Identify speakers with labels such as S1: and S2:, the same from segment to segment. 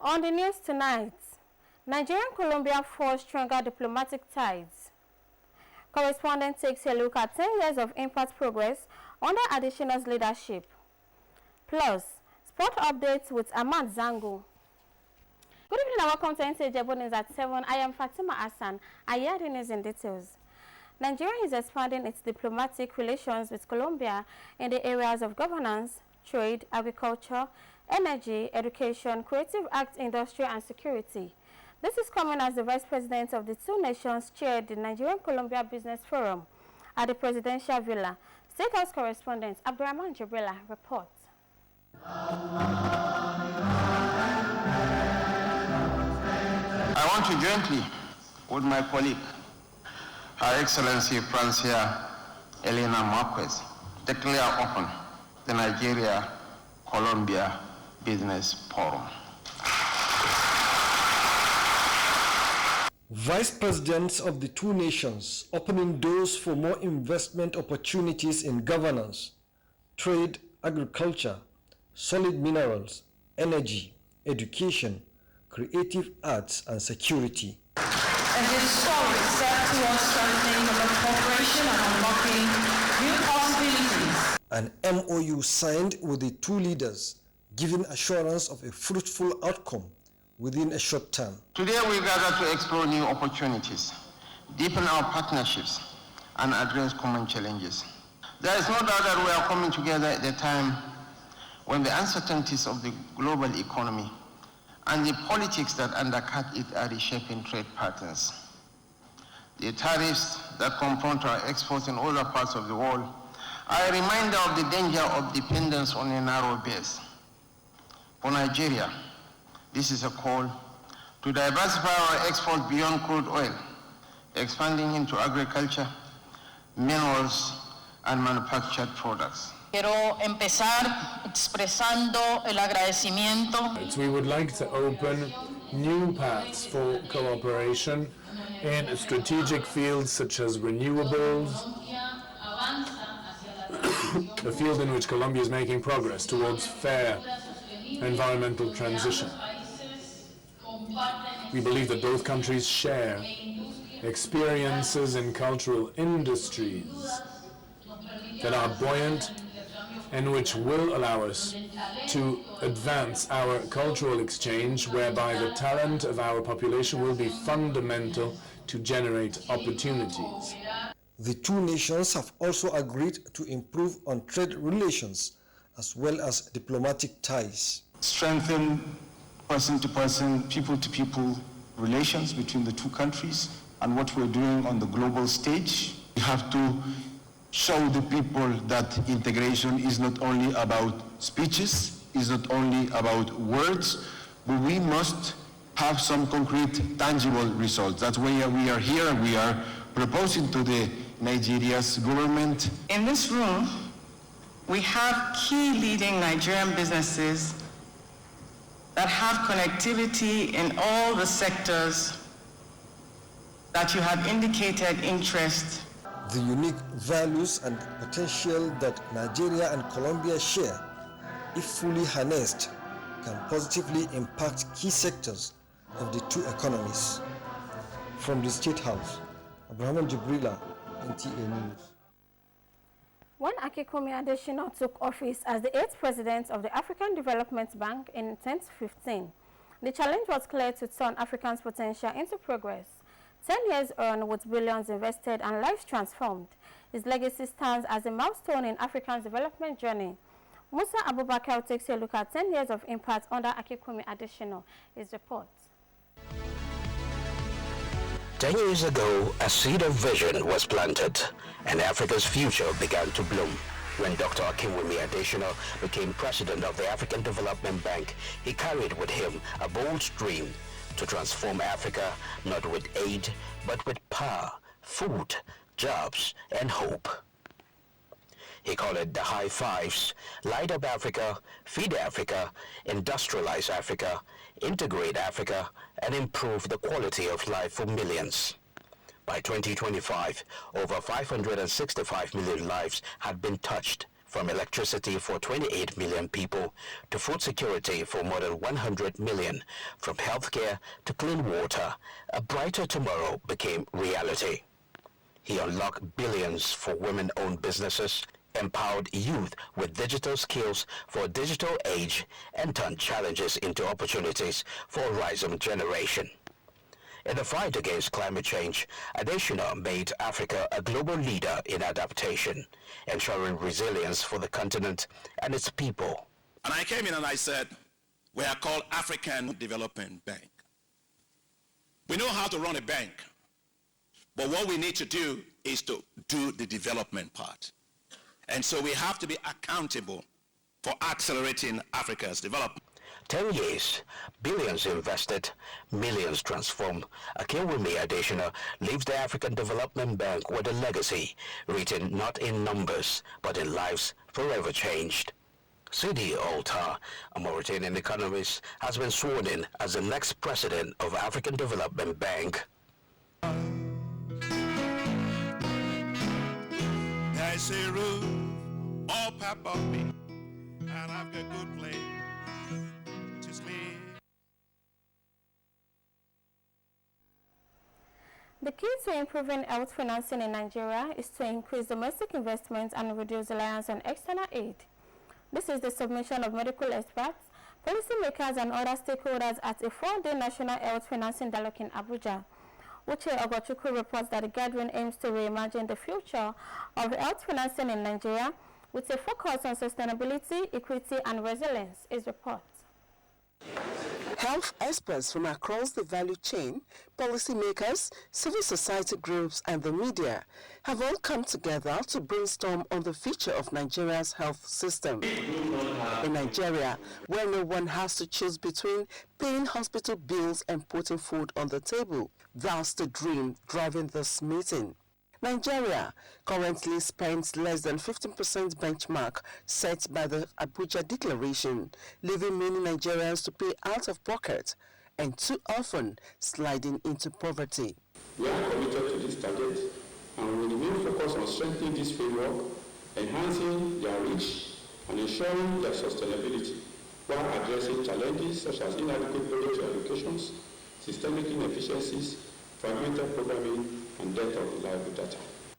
S1: On the news tonight, Nigeria and Colombia forge stronger diplomatic ties. Correspondent takes a look at 10 years of impact progress under Additional's leadership. Plus, sport updates with Ahmad Zango. Good evening and welcome to Nta Ijebu Ode at 7. I am Fatima Hassan. I hear the news in details. Nigeria is expanding its diplomatic relations with Colombia in the areas of governance, trade, agriculture, energy, education, creative arts, industry, and security. This is coming as the Vice President of the two nations chaired the Nigerian-Colombia Business Forum at the Presidential Villa. State House correspondent Abdurrahman Jibrila reports.
S2: I want to jointly, with my colleague, Her Excellency Francia Elena Marquez, declare open the Nigeria-Colombia Business Forum.
S3: Vice Presidents of the two nations opening doors for more investment opportunities in governance, trade, agriculture, solid minerals, energy, education, creative arts, and security.
S4: A historic step towards strengthening the cooperation and unlocking new possibilities.
S3: An MOU signed with the two leaders, giving assurance of a fruitful outcome within a short term.
S2: Today we gather to explore new opportunities, deepen our partnerships, and address common challenges. There is no doubt that we are coming together at a time when the uncertainties of the global economy and the politics that undercut it are reshaping trade patterns. The tariffs that confront our exports in other parts of the world are a reminder of the danger of dependence on a narrow base. For Nigeria, this is a call to diversify our exports beyond crude oil, expanding into agriculture, minerals, and manufactured products.
S4: Quiero empezar expresando el agradecimiento.
S5: We would like to open new paths for cooperation in strategic fields such as renewables, a field in which Colombia is making progress towards fair environmental transition. We believe that both countries share experiences in cultural industries that are buoyant and which will allow us to advance our cultural exchange, whereby the talent of our population will be fundamental to generate opportunities.
S3: The two nations have also agreed to improve on trade relations as well as diplomatic ties.
S6: Strengthen person-to-person, people-to-people relations between the two countries and what we're doing on the global stage. We have to show the people that integration is not only about speeches, is not only about words, but we must have some concrete, tangible results. That's why we are here. We are proposing to the Nigeria's government.
S7: In this room, we have key leading Nigerian businesses that have connectivity in all the sectors that you have indicated interest.
S3: The unique values and potential that Nigeria and Colombia share, if fully harnessed, can positively impact key sectors of the two economies. From the State House, Abdurrahman Jibrila, NTA News.
S1: When Akikumi Adesina took office as the 8th president of the African Development Bank in 2015, the challenge was clear to turn Africa's potential into progress. 10 years on, with billions invested and lives transformed, his legacy stands as a milestone in Africa's development journey. Musa Abubakar takes a look at 10 years of impact under Akikumi Adesina. His report.
S8: 10 years ago, a seed of vision was planted, and Africa's future began to bloom. When Dr. Akinwumi Adesina became president of the African Development Bank, he carried with him a bold dream to transform Africa, not with aid, but with power, food, jobs, and hope. He called it the high fives: light up Africa, feed Africa, industrialize Africa, integrate Africa, and improve the quality of life for millions. By 2025, over 565 million lives had been touched from electricity for 28 million people to food security for more than 100 million, from healthcare to clean water, a brighter tomorrow became reality. He unlocked billions for women-owned businesses, empowered youth with digital skills for a digital age, and turned challenges into opportunities for a rising generation. In the fight against climate change, Adesina made Africa a global leader in adaptation, ensuring resilience for the continent and its people.
S9: And I came in and I said, we are called African Development Bank. We know how to run a bank, but what we need to do is to do the development part. And so we have to be accountable for accelerating Africa's development.
S8: 10 years, billions invested, millions transformed. Akinwumi Adesina leaves the African Development Bank with a legacy written not in numbers, but in lives forever changed. Sidi Altar, a Mauritanian economist, has been sworn in as the next president of African Development Bank.
S9: I say room, all pop up me, and I've got good place to sleep.
S1: The key to improving health financing in Nigeria is to increase domestic investment and reduce reliance on external aid. This is the submission of medical experts, policymakers and other stakeholders at a 4-day National Health Financing Dialogue in Abuja. Uche Ogochukwu reports that the gathering aims to reimagine the future of health financing in Nigeria with a focus on sustainability, equity and resilience. His report.
S10: Health experts from across the value chain, policymakers, civil society groups and the media have all come together to brainstorm on the future of Nigeria's health system. In Nigeria, where no one has to choose between paying hospital bills and putting food on the table, that's the dream driving this meeting. Nigeria currently spends less than 15% benchmark set by the Abuja Declaration, leaving many Nigerians to pay out of pocket and too often sliding into poverty.
S11: We are committed to this target and we remain focused on strengthening this framework, enhancing their reach and ensuring their sustainability while addressing challenges such as inadequate product allocations, systemic inefficiencies, fragmented programming, and depth of reliable data.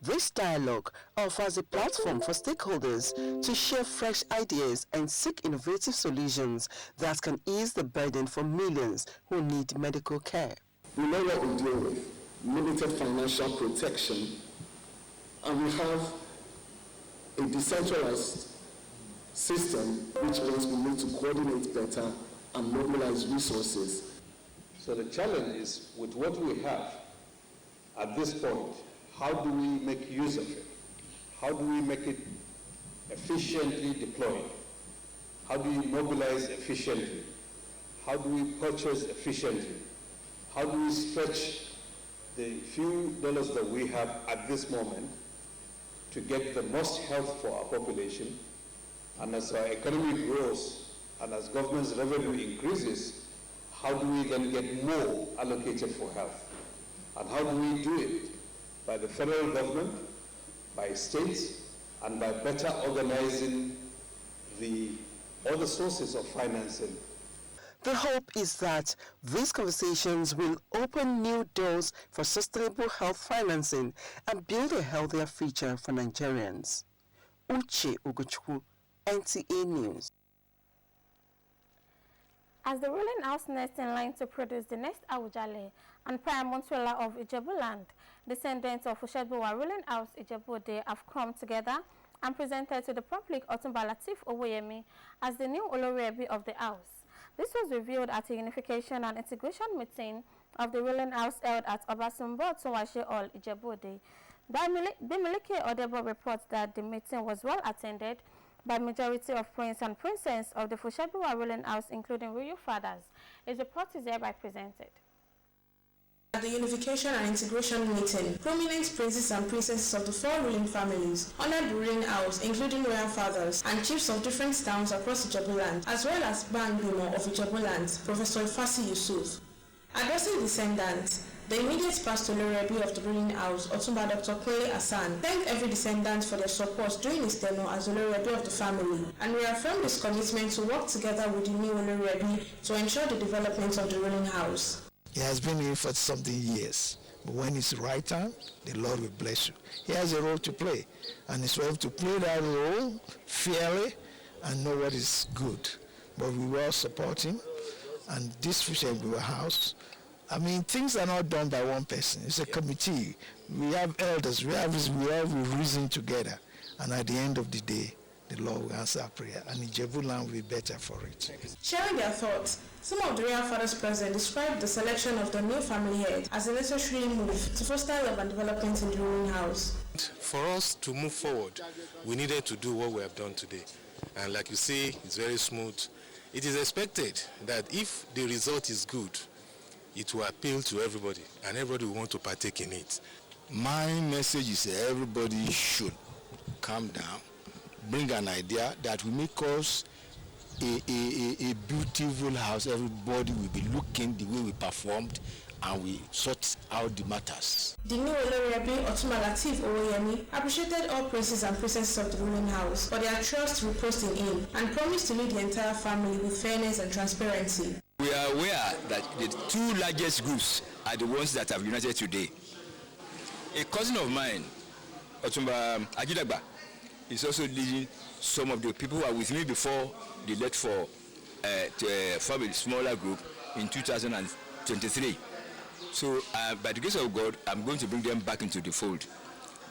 S10: This dialogue offers a platform for stakeholders to share fresh ideas and seek innovative solutions that can ease the burden for millions who need medical care.
S12: We know what we deal with, limited financial protection, and we have a decentralized system, which means we need to coordinate better and mobilize resources.
S13: So the challenge is, with what we have at this point, how do we make use of it? How do we make it efficiently deployed? How do we mobilize efficiently? How do we purchase efficiently? How do we stretch the few dollars that we have at this moment to get the most health for our population? And as our economy grows and as government's revenue increases, how do we then get more allocated for health? And how do we do it? By the federal government, by states, and by better organizing the other sources of financing.
S10: The hope is that these conversations will open new doors for sustainable health financing and build a healthier future for Nigerians. Uche Ogochukwu, NTA News.
S1: As the ruling house next in line to produce the next Awujale and paramount ruler of Ijebu land, descendants of Ushebuwa ruling house Ijebu Ode have come together and presented to the public Otumba Lateef Owoyemi as the new Olorebi of the house. This was revealed at a unification and integration meeting of the ruling house held at Obasumbo Towashe Hall, Ijebu Ode. Bimileke Odebo reports that the meeting was well attended by majority of prince and princess of the Ushebuwa ruling house, including royal fathers. His report is hereby presented.
S14: At the unification and integration meeting, prominent princes and princesses of the four ruling families honored the ruling house, including royal fathers and chiefs of different towns across Ijebu land, as well as Bangbimo of Ijebu land, Professor Ifasi Yusuf. Addressing descendants, The immediate pastor Olorebi of the ruling house, Otumba Dr. Kunle Hassan, thanked every descendant for their support during his tenure as Olorebi of the family and reaffirmed his commitment to work together with the new Olorebi to ensure the development of the ruling house.
S15: He has been here for something years, but when it's the right time, the Lord will bless you. He has a role to play, and it's well to play that role fairly and know what is good. But we will support him, and this future will be a house. I mean, things are not done by one person. It's a committee. We have elders. We have reason together, and at the end of the day, the Lord will answer our prayer, and Ijebu land will be better for it.
S14: Sharing their thoughts, some of the royal fathers present described the selection of the new family head as a necessary move to foster love and development in the ruling house.
S16: For us to move forward, we needed to do what we have done today. And like you see, it's very smooth. It is expected that if the result is good, it will appeal to everybody, and everybody will want to partake in it.
S17: My message is everybody should calm down, bring an idea that will make us a beautiful house. Everybody will be looking the way we performed, and we sort out the matters.
S14: The new Olorebi Otuma Lateef Owóyẹmí appreciated all princes and princesses of the ruling house for their trust reposed in him and promised to lead the entire family with fairness and transparency.
S18: We are aware that the two largest groups are the ones that have united today. A cousin of mine, Otumba Ajidagba, is also leading some of the people who are with me before they left for to form a smaller group in 2023. So by the grace of God, I'm going to bring them back into the fold,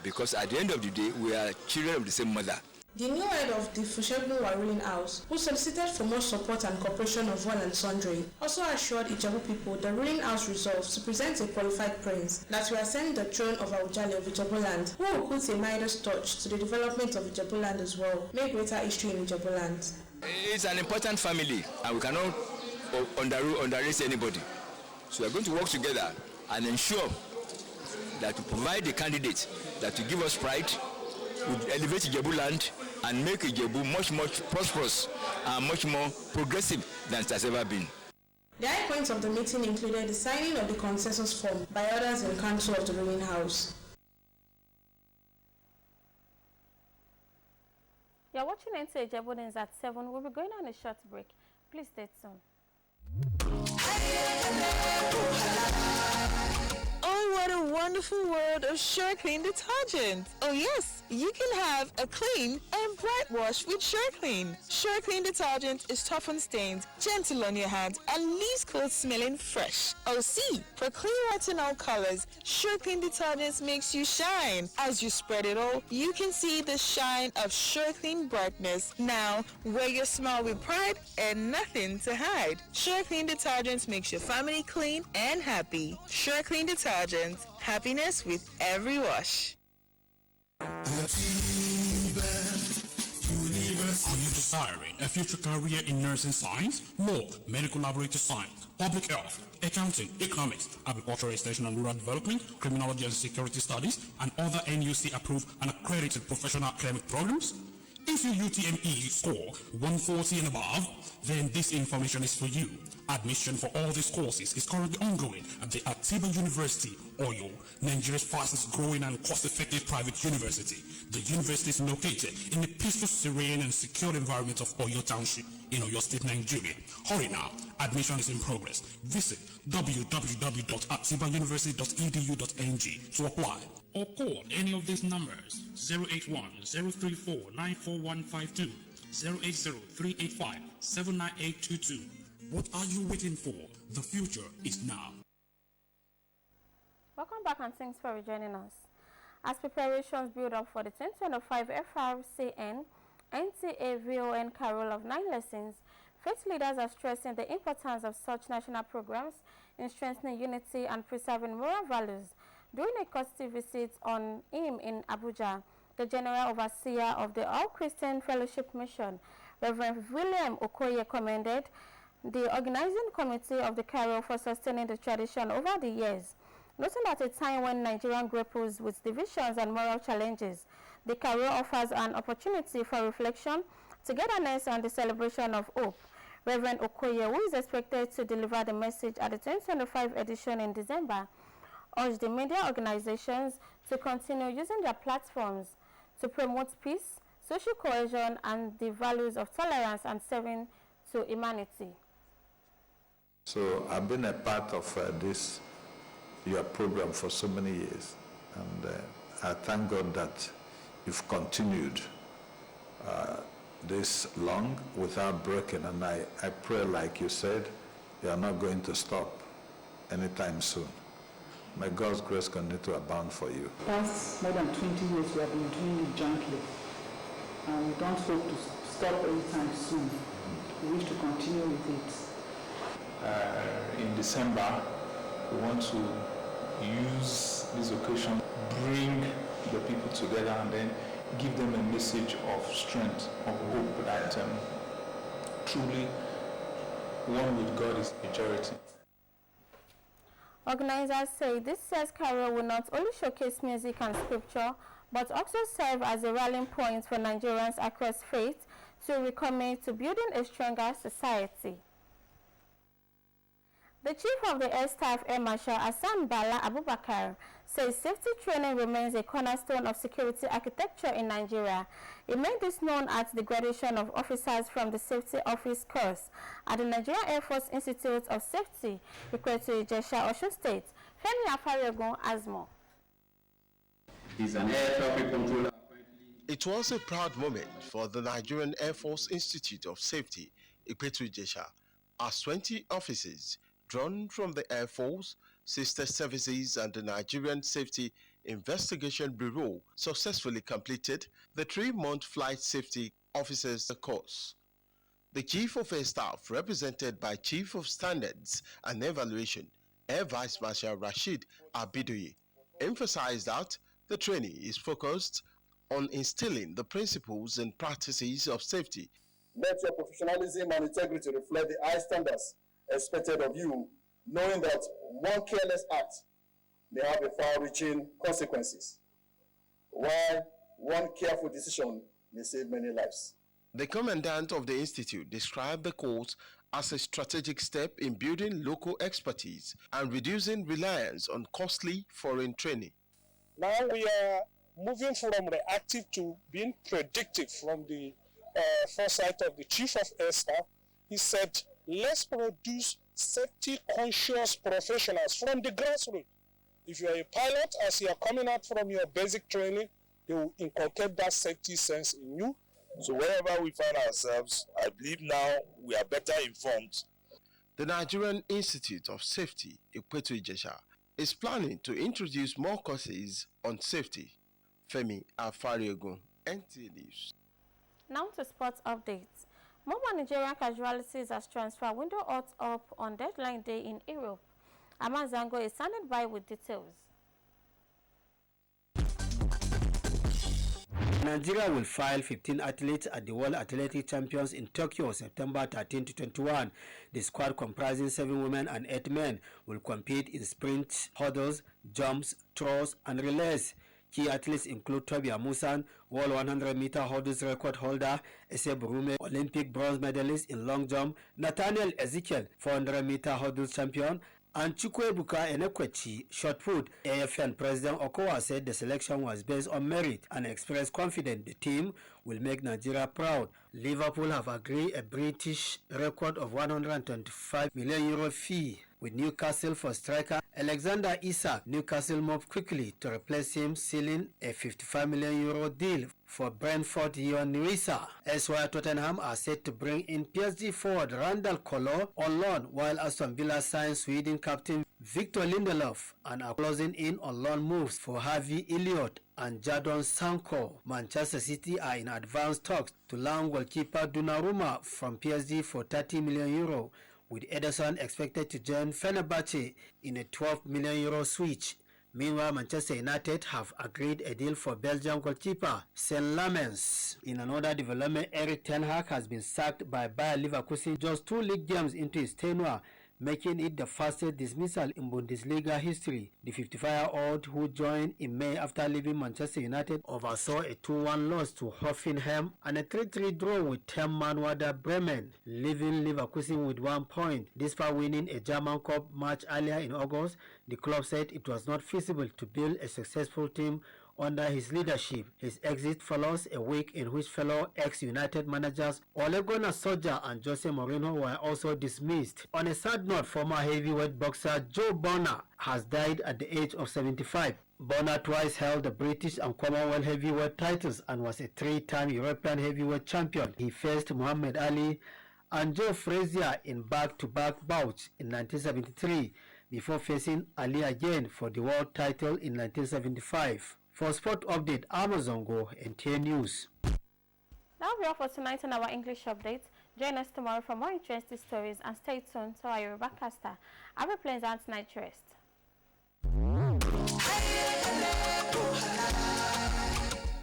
S18: because at the end of the day, we are children of the same mother.
S14: The new head of the Fushegunwa ruling house, who solicited for more support and cooperation of one and sundry, also assured Ijebu people the ruling house resolves to present a qualified prince that will ascend the throne of Awujale of Ijebu land, who will put a Midas touch to the development of Ijebu land as well, make greater history in Ijebu land.
S18: It's an important family, and we cannot underrate anybody. So we're going to work together and ensure that we provide the candidate that will give us pride, will elevate Ijebu land, and make Ijebu much more prosperous and much more progressive than it has ever been.
S14: The high points of the meeting included the signing of the consensus form by others in council of the ruling house.
S1: You're watching Nta Ijebu Ode at 7. We'll be going on a short break. Please stay tuned.
S19: Oh, what a wonderful world of Sure Clean detergent. Oh yes, you can have a clean and bright wash with Sure Clean. Sure Clean detergent is tough on stains, gentle on your hands, and leaves clothes smelling fresh. Oh see, for clean retinol colors, Sure Clean detergent makes you shine. As you spread it all, you can see the shine of Sure Clean brightness. Now, wear your smile with pride and nothing to hide. Sure Clean detergent makes your family clean and happy. Sure Clean detergent, happiness with every wash.
S20: Are you desiring a future career in nursing science, law, medical laboratory science, public health, accounting, economics, agricultural extension and rural development, criminology and security studies, and other NUC-approved and accredited professional academic programs? If your UTME score 140 and above, then this information is for you. Admission for all these courses is currently ongoing at the Atiba University, Oyo, Nigeria's fastest growing and cost-effective private university. The university is located in the peaceful, serene and secure environment of Oyo Township in Oyo State, Nigeria. Hurry now, admission is in progress. Visit www.atibauniversity.edu.ng to apply, or call any of these numbers: 081-034-94152, 080-385-79822. What are you waiting for? The future is now.
S1: Welcome back and thanks for joining us. As preparations build up for the 2025 FRCN NTA VON Carol of 9 Lessons, faith leaders are stressing the importance of such national programs in strengthening unity and preserving moral values. During a courtesy visit on him in Abuja, the General Overseer of the All Christian Fellowship Mission, Reverend William Okoye, commended the organizing committee of the Carol for sustaining the tradition over the years. Noting at a time when Nigerian grapples with divisions and moral challenges, the Carol offers an opportunity for reflection, togetherness, and the celebration of hope. Reverend Okoye, who is expected to deliver the message at the 2025 edition in December, urged the media organizations to continue using their platforms to promote peace, social cohesion, and the values of tolerance and serving to humanity.
S21: So I've been a part of your program for so many years, and I thank God that you've continued this long without breaking, and I pray, like you said, you are not going to stop anytime soon. May God's grace continue to abound for you.
S22: Past more than 20 years, we have been doing it jointly, and we don't hope to stop anytime soon. We wish to continue with it.
S13: In December, we want to use this occasion, bring the people together, and then give them a message of strength, of hope that truly one with God is majority.
S1: Organizers say this year's carol will not only showcase music and scripture, but also serve as a rallying point for Nigerians across faith to recommit to building a stronger society. The Chief of the Air Staff, Air Marshal Hassan Bala Abubakar, says safety training remains a cornerstone of security architecture in Nigeria. He made this known at the graduation of officers from the Safety Office course at the Nigerian Air Force Institute of Safety, Nta Ijebu Ode, Osun State. Femi Afariagun has more.
S23: He's an air traffic controller. It was a proud moment for the Nigerian Air Force Institute of Safety, Nta Ijebu, as 20 officers drawn from the Air Force, Sister Services, and the Nigerian Safety Investigation Bureau successfully completed the 3-month flight safety officers course. The Chief of Air Staff, represented by Chief of Standards and Evaluation, Air Vice Marshal Rashid Abidoye, emphasized that the training is focused on instilling the principles and practices of safety.
S24: Let your professionalism and integrity reflect the high standards expected of you, knowing that one careless act may have a far-reaching consequences, while one careful decision may save many lives.
S23: The commandant of the institute described the course as a strategic step in building local expertise and reducing reliance on costly foreign training.
S25: Now we are moving from reactive to being predictive from the foresight of the Chief of Air Staff. He said, let's produce safety-conscious professionals from the grassroots. If you're a pilot, as you're coming out from your basic training, they will inculcate that safety sense in you.
S26: So wherever we find ourselves, I believe now we are better informed.
S23: The Nigerian Institute of Safety, Nta Ijebu, is planning to introduce more courses on safety. Femi Afariagun, NTA News.
S1: Now to sports updates. More Nigerian casualties as transfer window odds up on deadline day in Europe. Amazango is standing by with details.
S27: Nigeria will file 15 athletes at the World Athletic Champions in Tokyo, September 13 to 21. The squad, comprising 7 women and 8 men, will compete in sprint, hurdles, jumps, throws, and relays. Key athletes include Toby Amusan, World 100-meter hurdles record holder, Ese Burume, Olympic bronze medalist in long jump, Nathaniel Ezekiel, 400-meter hurdles champion, and Chukwuebuka Enekwechi, shot put. AFN President Okowa said the selection was based on merit and expressed confidence the team will make Nigeria proud. Liverpool have agreed a British record of €125 million fee with Newcastle for striker Alexander Isak. Newcastle moved quickly to replace him, sealing a €55 million deal for Brentford Yon Wissa. Elsewhere, Tottenham are set to bring in PSG forward Randall Kolo on loan, while Aston Villa signs Sweden captain Victor Lindelof and are closing in on loan moves for Harvey Elliott and Jadon Sancho. Manchester City are in advanced talks to land goalkeeper Donnarumma from PSG for €30 million, with Ederson expected to join Fenerbahce in a €12 million switch. Meanwhile, Manchester United have agreed a deal for Belgian goalkeeper Sean Lamens. In another development, Erik ten Hag has been sacked by Bayer Leverkusen just 2 league games into his tenure. making it the fastest dismissal in Bundesliga history. The 55-year-old, who joined in May after leaving Manchester United, oversaw a 2-1 loss to Hoffenheim and a 3-3 draw with 10-man Werder Bremen, leaving Leverkusen with 1 point. Despite winning a German Cup match earlier in August, the club said it was not feasible to build a successful team under his leadership. His exit follows a week in which fellow ex-United managers Ole Gunnar Solskjaer and Jose Mourinho were also dismissed. On a sad note, former heavyweight boxer Joe Bonner has died at the age of 75. Bonner twice held the British and Commonwealth heavyweight titles and was a 3-time European heavyweight champion. He faced Muhammad Ali and Joe Frazier in back-to-back bouts in 1973 before facing Ali again for the world title in 1975. For Sport Update, Amazon Go, Nta News.
S1: That'll be all for tonight on our English update. Join us tomorrow for more interesting stories and stay tuned to our Yoruba caster. Have a pleasant night rest.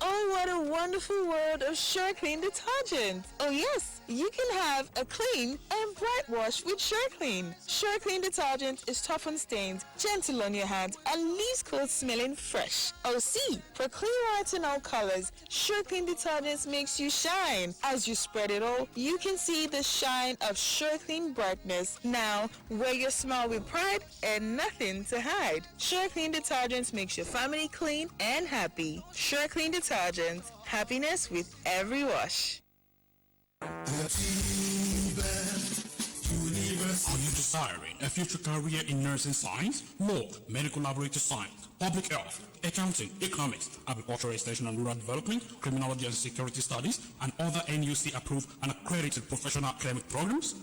S19: Oh, what a wonderful world of SureClean detergent. Oh yes, you can have a clean and bright wash with SureClean. SureClean detergent is tough on stains, gentle on your hands, and leaves clothes smelling fresh. Oh see, for clean white and all colors, SureClean detergent makes you shine. As you spread it all, you can see the shine of SureClean brightness. Now, wear your smile with pride and nothing to hide. SureClean detergent makes your family clean and happy. SureClean detergent, happiness with every wash.
S20: Are you desiring a future career in nursing science, law, medical laboratory science, public health, accounting, economics, agricultural extension and rural development, criminology and security studies, and other NUC-approved and accredited professional academic programs?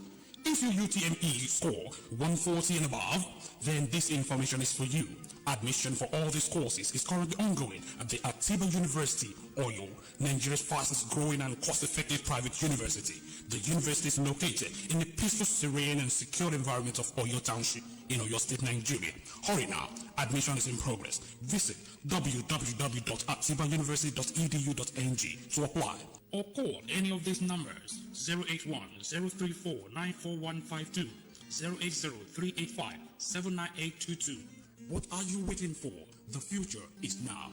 S20: If your UTME score 140 and above, then this information is for you. Admission for all these courses is currently ongoing at the Atiba University, Oyo, Nigeria's fastest growing and cost-effective private university. The university is located in the peaceful, serene, and secure environment of Oyo Township in Oyo State, Nigeria. Hurry now. Admission is in progress. Visit www.atibauniversity.edu.ng to apply. Or call any of these numbers: 081-034-94152, 080-385-79822. What are you waiting for? The future is now.